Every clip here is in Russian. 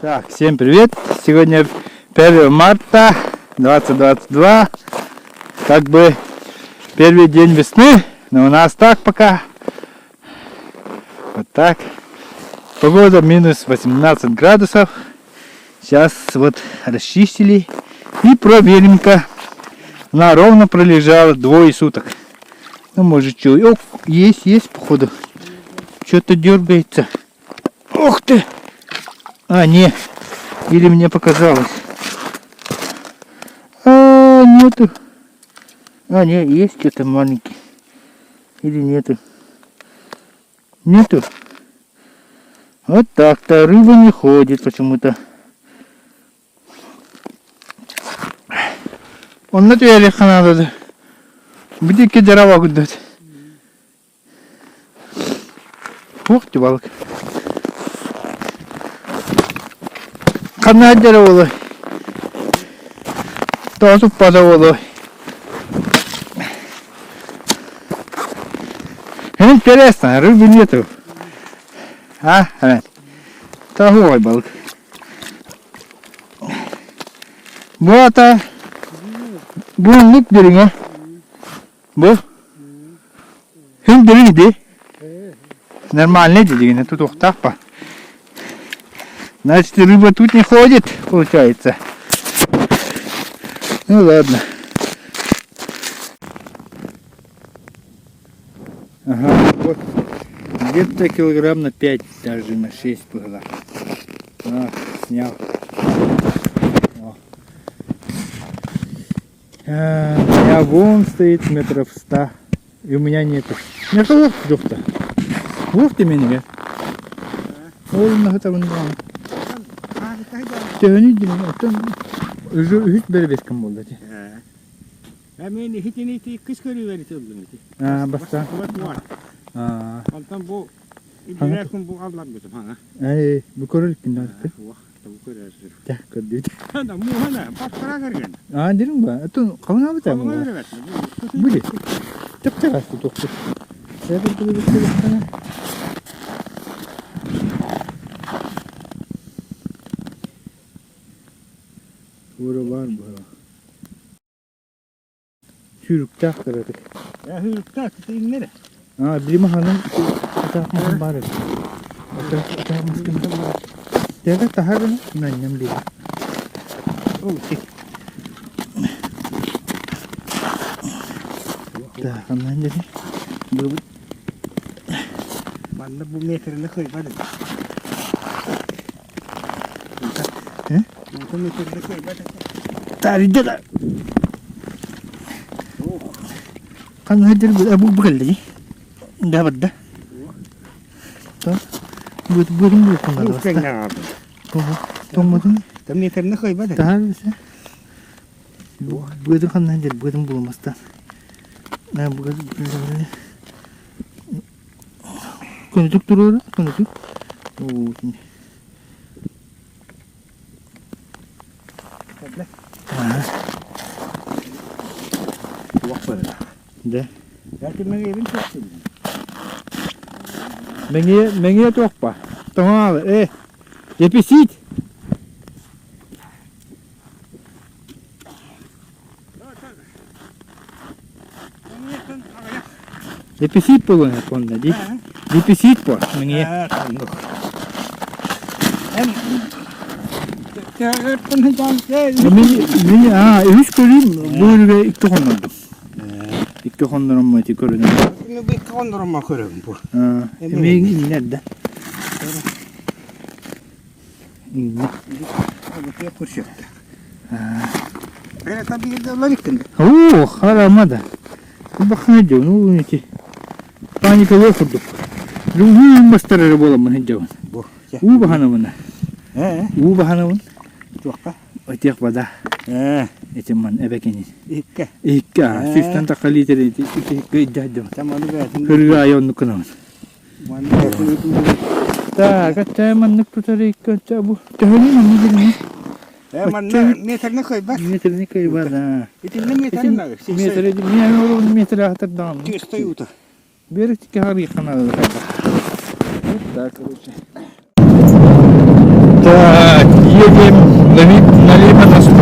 Так, всем привет! Сегодня 1 марта 2022. Как бы первый день весны, но у нас так пока. Вот так. Погода минус 18 градусов. Сейчас вот расчистили и проверим-ка. Она ровно пролежала 2 суток. Ну может что. О, есть походу. Что-то дергается. Ух ты! А, не. Или мне показалось. А, нету. А, не, есть что-то маленький. Или нету. Нету. Вот так-то. Рыба не ходит почему-то. Он на твоей надо. Где дрова гудать. Ух ты, балык. Канал дерево. Тоже подавало. Интересно, рыбы нету. А? Такой балык. Вот а. Bunun lık birine. Bu. Hın biriydi. Нормально dediğine тут ухтапа. Значит, рыба тут не ходит, получается. Ну ладно. Ага, вот. Где-то килограмм на 5, даже на 6 было. А, снял. У меня вон стоит метров 100. И у меня нету. У меня кого дух-то? Ух ты меня. Ой, много там не было. Тегени дими. Hiç berbeskem oldu. Hemen hiç kış görüveri tıldım. Basta. Altan bu İdrakın bu avlar bizim ha. Bu koruluk günden. Bu kadar. Ya gördük. Hana muhana patkara gergen. Dedim ba. Atın kavuna mı tamam? Bu ne? Çok terastı doktor. Ya bu sana. Burada var mı? Hürük taktırdık. Ya hürük taktı nere? Bilim hanım takmışım bari. Takmışım da. Dia tahan kan? Nanyam dia. Okey. Tahan aja nih. Berebut. Mana bu meterine koy bari. Bu meterine koy bari. Tarik dah. Kan hadir bu bekal lagi. Dapat dah. Buat kan Bu kenapa? Tomatın. Tam meterine koy bari. Tahan bisa. Buat kan hadir buat bulamazdan. Nah buat konuştuk duruyor, konuştuk. Oh ini. Wah pada. Dah. Ya kita ngirim satu. Mengi tu apa? Tamam. Depisit. Depisit po na kon na di. Depisit po mengi. Ya pun hijau. Mengi üç koyayım. Böyle iki konuldu. İki konulur mu ti koyun. Ini bir kondur mah koyun bu. Mengi nerede? Ini. Abi dia kursi. Ben tabii de olabilecek. Haramada. Bakın diyor ne ki. Panik olurduk. Lungu master bolam hijau. Bu. Bahana mana? Bahana mana? Tuh Otiak pada. Itu man ebekini. Ika. Sistem takali tadi ke jajah. Sama juga. Harga ayon nukunan. Mana Tak, kata man nuk tadi kata bu. Tahani mana jadi? mana meterine koy bak. Meterine koy bak. Itu meterine. Meter atar dam. Ты стоит. Берите гори канал. Так, короче. Так. едем ловить на Лимоносту.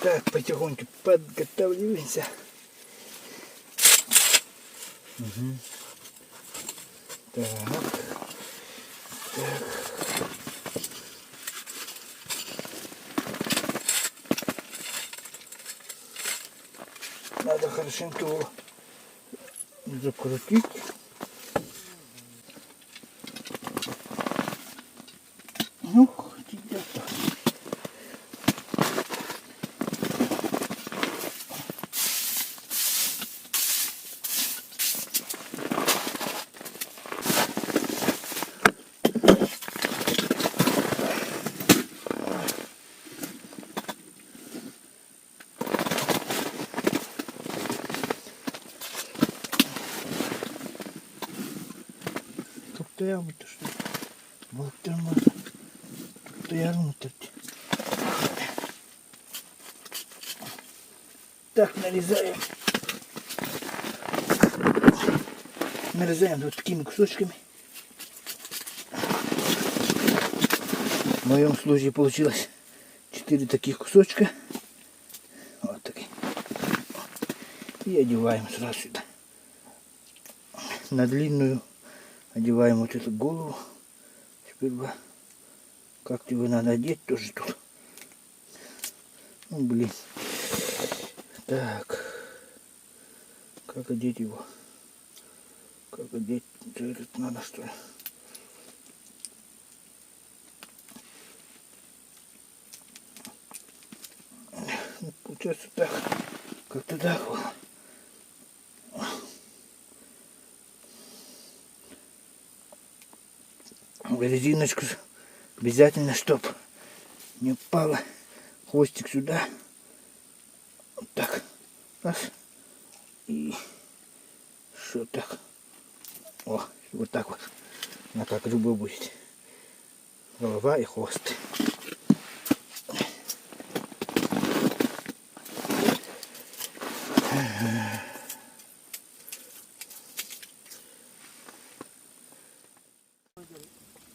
Так, потихоньку подготавливаемся. Угу. Так. Так. Надо хорошенько его закрутить. Ну, где-то. Тут яму-то что? Вот там тут яму-то. Так, нарезаем. Нарезаем вот такими кусочками. В моем случае получилось 4 таких кусочка. Вот такие. И одеваем сразу сюда. На длинную одеваем вот эту голову. Теперь как-то его надо одеть тоже тут. Ну, блин. Так. Как одеть его? Как одеть? Это надо что ли? Ну, получается так. Как-то так вот. Резиночку обязательно, чтоб не упала. Хвостик сюда. Вот так. Раз. И что так. О, вот так вот. Она как рыба будет. Голова и хвост.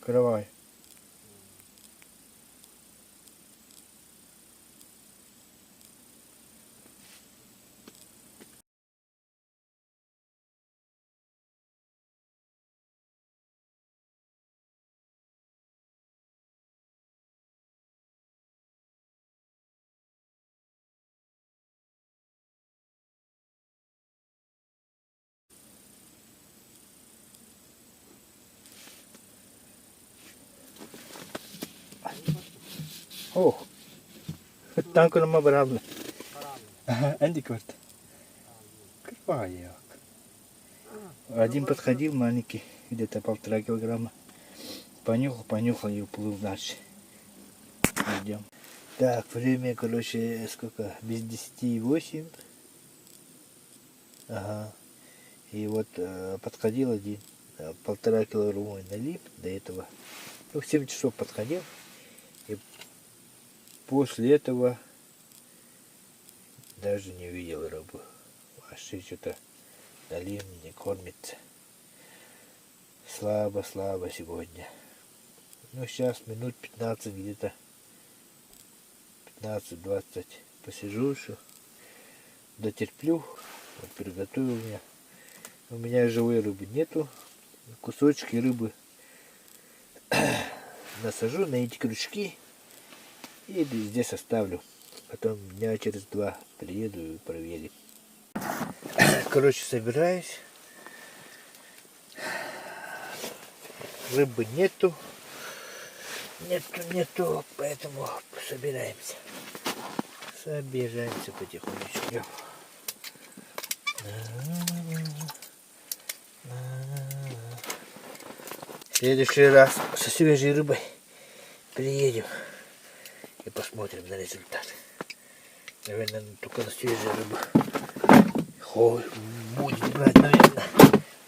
Кровай. Oh, tanko naman barabla. Анди кварт. Кровая. Один подходил маленький, где-то 1,5 килограмма. Понюхал и уплыл дальше. Идем. Так, время, короче, сколько? Без 10:08. Ага. И вот подходил один, 1,5 килограмма налип до этого. Ну, в 7 часов подходил. И после этого даже не видел рыбу. Вообще что-то налим не кормится. Слабо сегодня. Ну, сейчас минут 15 где-то. 15-20 посижу еще. Дотерплю. Вот приготовил меня. У меня живой рыбы нету. Кусочки рыбы насажу на эти крючки. И здесь оставлю. Потом дня через 2 приеду и проверю. Короче, собираюсь. Рыбы нету. Нету. Поэтому собираемся. Собираемся потихонечку. В следующий раз со свежей рыбой приедем и посмотрим на результат. Наверное, только на свежую рыбу будет брать, наверное.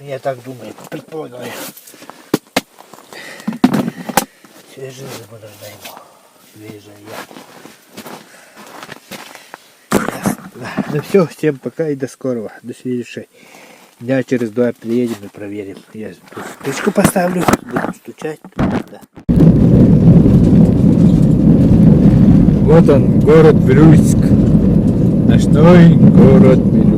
Я так думаю, предполагаю. Свежая рыба нужна ему. Свежая. Да. Ну все, всем пока и до скорого. До следующей. Дня через 2 приедем и проверим. Я тут спичку поставлю, будем стучать. Да. Вот он, город Вилюйск. Ночной город Вилюйск.